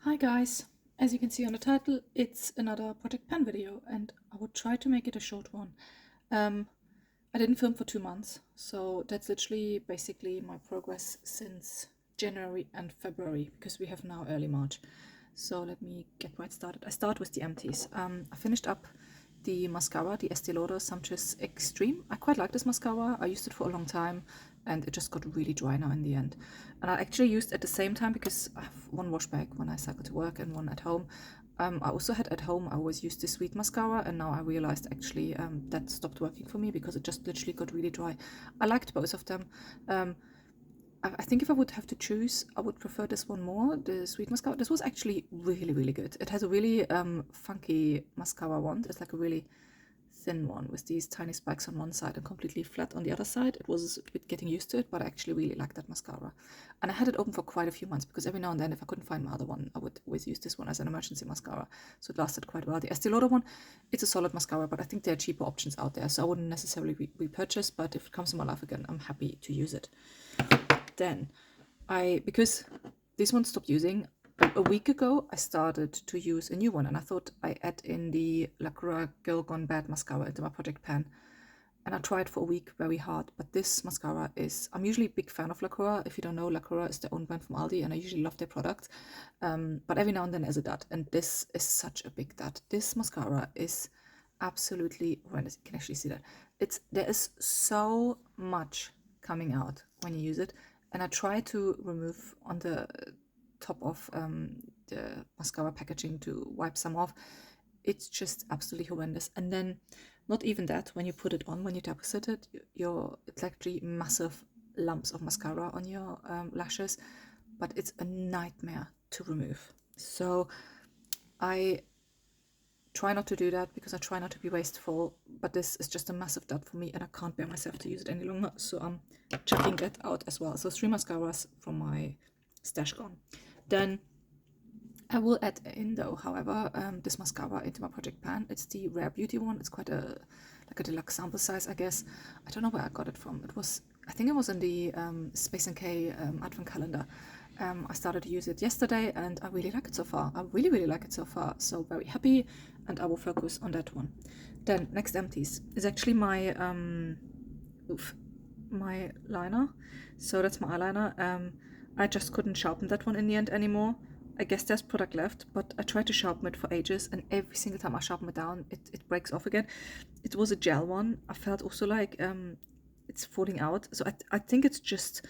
Hi guys, as you can see on the title, it's another Project Pen video and I would try to make it a short one. I didn't film for 2 months, so that's literally basically my progress since January and February, because we have now early March. So let me get right started. I start with the empties. I finished up the mascara, the Estee Lauder Sumptuous Extreme. I quite like this mascara. I used it for a long time and it just got really dry now in the end. And I actually used at the same time, because I have one wash bag when I cycle to work and one at home. I also had at home, I always used this sweet mascara, and now I realized actually that stopped working for me because it just literally got really dry. I liked both of them. I think if I would have to choose, I would prefer this one more, the sweet mascara. This was actually really, really good. It has a really funky mascara wand. It's like a really thin one with these tiny spikes on one side and completely flat on the other side. It was a bit getting used to it, but I actually really like that mascara. And I had it open for quite a few months because every now and then, if I couldn't find my other one, I would always use this one as an emergency mascara. So it lasted quite well. The Estee Lauder one, it's a solid mascara, but I think there are cheaper options out there. So I wouldn't necessarily repurchase, but if it comes in my life again, I'm happy to use it. Then because this one stopped using, a week ago I started to use a new one, and I thought I add in the LaCroix Girl Gone Bad mascara into my project pan, and I tried for a week very hard. But this mascara is, I'm usually a big fan of LaCroix. If you don't know, LaCroix is their own brand from Aldi, and I usually love their products, but every now and then there's a dud, and this is such a big dud. This mascara is absolutely horrendous. You can actually see that there is so much coming out when you use it, and I try to remove on the top of the mascara packaging to wipe some off. It's just absolutely horrendous. And then not even that, when you put it on, when you deposit it, it's actually massive lumps of mascara on your lashes, but it's a nightmare to remove. So I try not to do that because I try not to be wasteful, but this is just a massive dud for me and I can't bear myself to use it any longer, so I'm chucking that out as well. So 3 mascaras from my stash gone. Then I will add in, though, however, this mascara into my project pan. It's the Rare Beauty one. It's quite like a deluxe sample size, I guess. I don't know where I got it from. I think it was in the Space & K advent calendar. I started to use it yesterday and I really like it so far. I really, really like it so far. So very happy, and I will focus on that one. Then next empties is actually my my liner. So that's my eyeliner. I just couldn't sharpen that one in the end anymore. I guess there's product left, but I tried to sharpen it for ages, and every single time I sharpen it down, it breaks off again. It was a gel one. I felt also like it's falling out. So I think it's just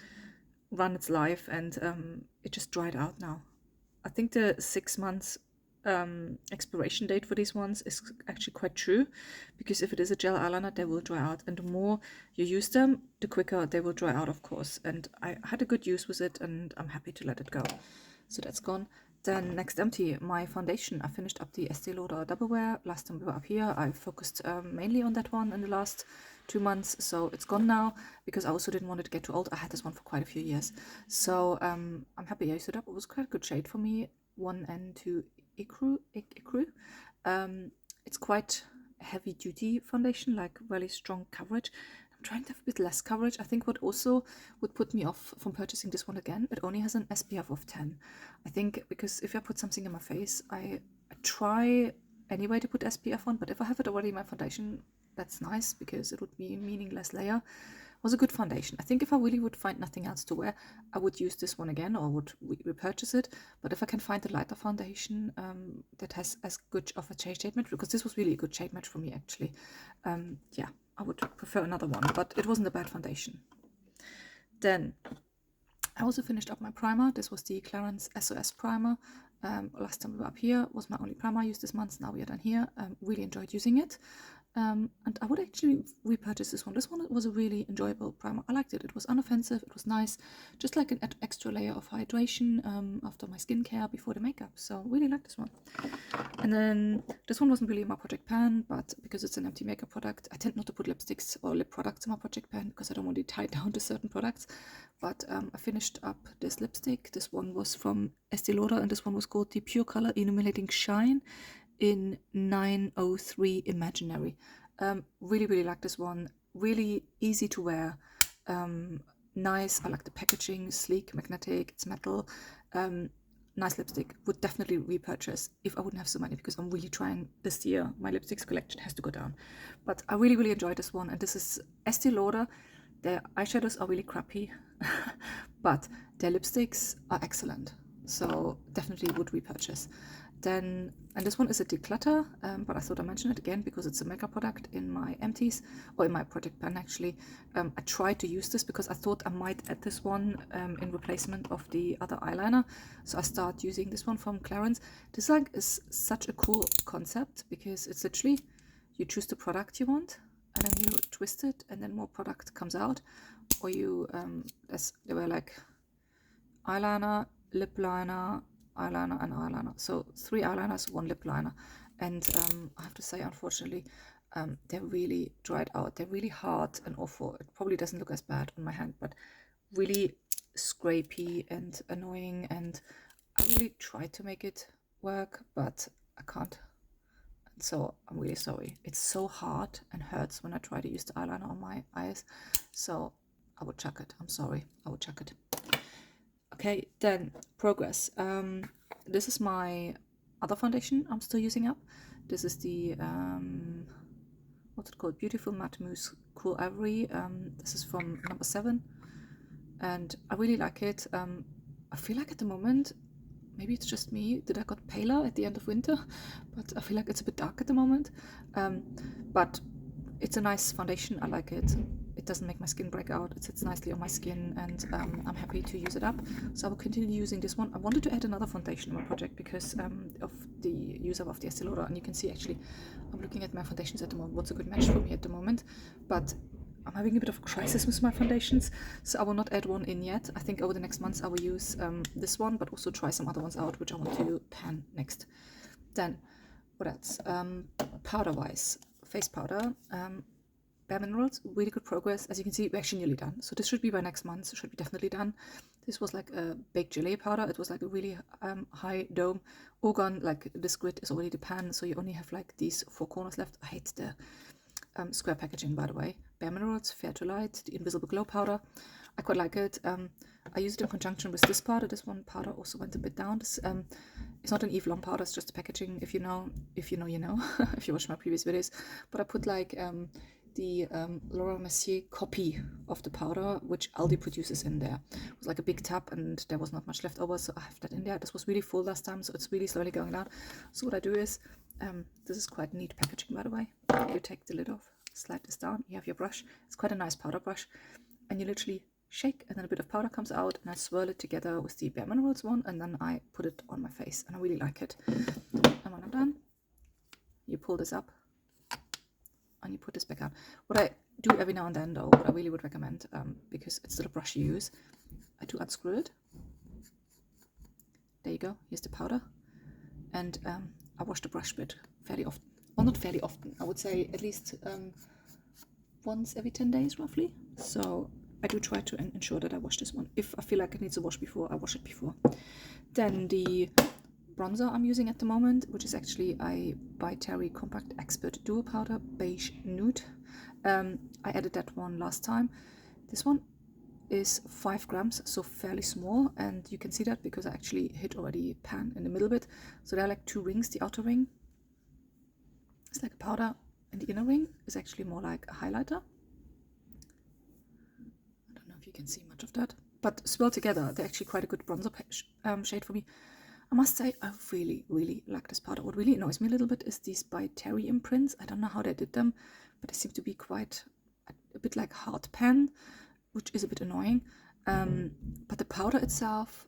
run its life, and it just dried out now. I think the 6 months expiration date for these ones is actually quite true, because if it is a gel eyeliner, they will dry out, and the more you use them, the quicker they will dry out, of course. And I had a good use with it, and I'm happy to let it go. So that's gone. Then next empty, my foundation. I finished up the Estee Lauder Double Wear. Last time we were up here, I focused mainly on that one in the last 2 months, so it's gone now because I also didn't want it to get too old. I had this one for quite a few years, so I'm happy I used it up. It was quite a good shade for me, 1N2 Ecru. It's quite heavy duty foundation, like really strong coverage. I'm trying to have a bit less coverage. I think what also would put me off from purchasing this one again, it only has an SPF of 10. I think because if I put something in my face, I try anyway to put SPF on, but if I have it already in my foundation, that's nice because it would be a meaningless layer. It was a good foundation. I think if I really would find nothing else to wear, I would use this one again or would repurchase it. But if I can find a lighter foundation that has as good of a shade match, because this was really a good shade match for me actually, yeah, I would prefer another one, but it wasn't a bad foundation. Then I also finished up my primer. This was the Clarins SOS primer. Last time we were up here was my only primer I used this month. Now we are done here. Really enjoyed using it. And I would actually repurchase this one. This one was a really enjoyable primer. I liked it. It was unoffensive. It was nice. Just like an extra layer of hydration after my skincare before the makeup. So really like this one. And then this one wasn't really in my project pan, but because it's an empty makeup product, I tend not to put lipsticks or lip products in my project pan because I don't want to tie down to certain products. But I finished up this lipstick. This one was from Estee Lauder, and this one was called the Pure Color Illuminating Shine in 903 Imaginary. Really, really like this one. Really easy to wear. Nice. I like the packaging. Sleek, magnetic. It's metal. nice lipstick, would definitely repurchase if I wouldn't have so many, because I'm really trying this year. My lipsticks collection has to go down. But I really, really enjoyed this one. And this is Estee Lauder. Their eyeshadows are really crappy, but their lipsticks are excellent. So definitely would repurchase. Then, and this one is a declutter, but I thought I mentioned it again because it's a makeup product in my empties, or in my project pan actually. I tried to use this because I thought I might add this one in replacement of the other eyeliner. So I start using this one from Clarins. This like is such a cool concept because it's literally, you choose the product you want and then you twist it and then more product comes out. Or you, they were like eyeliner, lip liner, eyeliner and eyeliner. So 3 eyeliners, 1 lip liner. And I have to say, unfortunately, they're really dried out. They're really hard and awful. It probably doesn't look as bad on my hand, but really scrapey and annoying. And I really tried to make it work, but I can't. And so I'm really sorry. It's so hard and hurts when I try to use the eyeliner on my eyes. So I would chuck it. I'm sorry. I would chuck it. Okay, then progress. This is my other foundation I'm still using up. This is the what's it called? Beautiful Matte Mousse Cool Ivory. This is from number 7, and I really like it. I feel like at the moment, maybe it's just me, that I got paler at the end of winter, but I feel like it's a bit dark at the moment. But it's a nice foundation. I like it. It doesn't make my skin break out. It sits nicely on my skin, and I'm happy to use it up. So I will continue using this one. I wanted to add another foundation in my project because of the use of the Estee Lauder, and you can see actually I'm looking at my foundations at the moment. What's a good match for me at the moment? But I'm having a bit of a crisis with my foundations, so I will not add one in yet. I think over the next months I will use this one, but also try some other ones out, which I want to pan next. Then, what else? Powder-wise, face powder. Bare Minerals, really good progress. As you can see, we're actually nearly done. So this should be by next month. It should be definitely done. This was like a baked gelée powder. It was like a really high dome. Organ, like this grid is already the pan, so you only have like these 4 corners left. I hate the square packaging, by the way. Bare Minerals, Fair to Light, the Invisible Glow powder. I quite like it. I used it in conjunction with this powder. This one powder also went a bit down. This, it's not an Eve Lom powder, it's just the packaging. If you know, you know. If you watch my previous videos. But I put like the Laura Mercier copy of the powder, which Aldi produces in there. It was like a big tub and there was not much left over, so I have that in there. This was really full last time, so it's really slowly going down. So what I do is, this is quite neat packaging, by the way. You take the lid off, slide this down, you have your brush. It's quite a nice powder brush, and you literally shake and then a bit of powder comes out, and I swirl it together with the Bare Minerals one, and then I put it on my face, and I really like it. And when I'm done, you pull this up and you put this back on. What I do every now and then, though, what I really would recommend, because it's still a brush you use, I do unscrew it. There you go, here's the powder. And I wash the brush bit fairly often. Well, not fairly often, I would say at least once every 10 days, roughly. So I do try to ensure that I wash this one. If I feel like it needs a wash before, I wash it before. Then the bronzer I'm using at the moment, which is actually a by Terry Compact Expert Duo Powder Beige Nude. I added that one last time. This one is 5 grams, so fairly small, and you can see that because I actually hit already pan in the middle bit. So there are like 2 rings. The outer ring is like a powder, and the inner ring is actually more like a highlighter. I don't know if you can see much of that, but swirled together, they're actually quite a good bronzer shade for me. I must say, I really, really like this powder. What really annoys me a little bit is these by Terry imprints. I don't know how they did them, but they seem to be quite a bit like hard pan, which is a bit annoying. But the powder itself,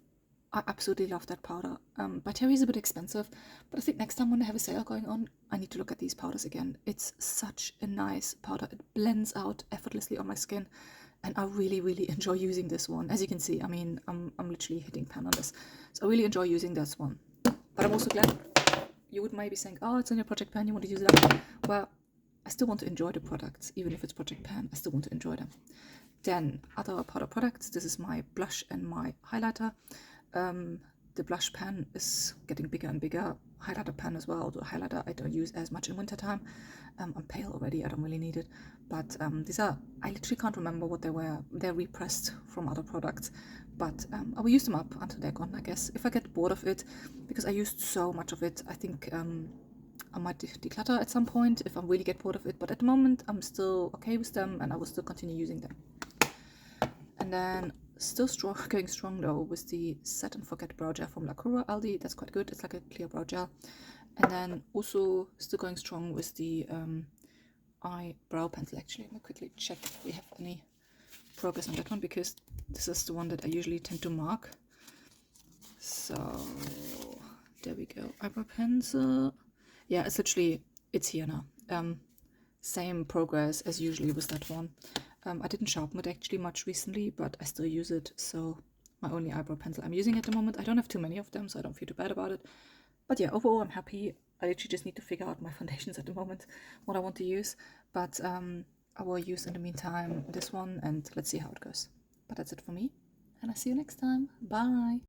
I absolutely love that powder. By Terry is a bit expensive, but I think next time when they have a sale going on, I need to look at these powders again. It's such a nice powder. It blends out effortlessly on my skin. And I really, really enjoy using this one. As you can see, I mean, I'm literally hitting pan on this. So I really enjoy using this one. But I'm also glad you would maybe think, oh, it's on your project pan, you want to use it up. Well, I still want to enjoy the products. Even if it's project pan, I still want to enjoy them. Then, other powder products. This is my blush and my highlighter. The blush pan is getting bigger and bigger. Highlighter pan as well, although highlighter I don't use as much in winter time. I'm pale already, I don't really need it. But these are, I literally can't remember what they were. They're repressed from other products. but I will use them up until they're gone, I guess. If I get bored of it, because I used so much of it, I think I might declutter at some point if I really get bored of it, but at the moment I'm still okay with them and I will still continue using them. And then still going strong though with the Set and Forget brow gel from Lacura Aldi. That's quite good. It's like a clear brow gel. And then also still going strong with the eyebrow pencil. Actually, let me quickly check if we have any progress on that one, because this is the one that I usually tend to mark. So there we go. Eyebrow pencil. Yeah, it's literally, it's here now. Same progress as usually with that one. I didn't sharpen it actually much recently, but I still use it. So my only eyebrow pencil I'm using at the moment. I don't have too many of them, so I don't feel too bad about it. But yeah, overall I'm happy. I literally just need to figure out my foundations at the moment, what I want to use. But I will use in the meantime this one, and let's see how it goes. But that's it for me, and I'll see you next time. Bye!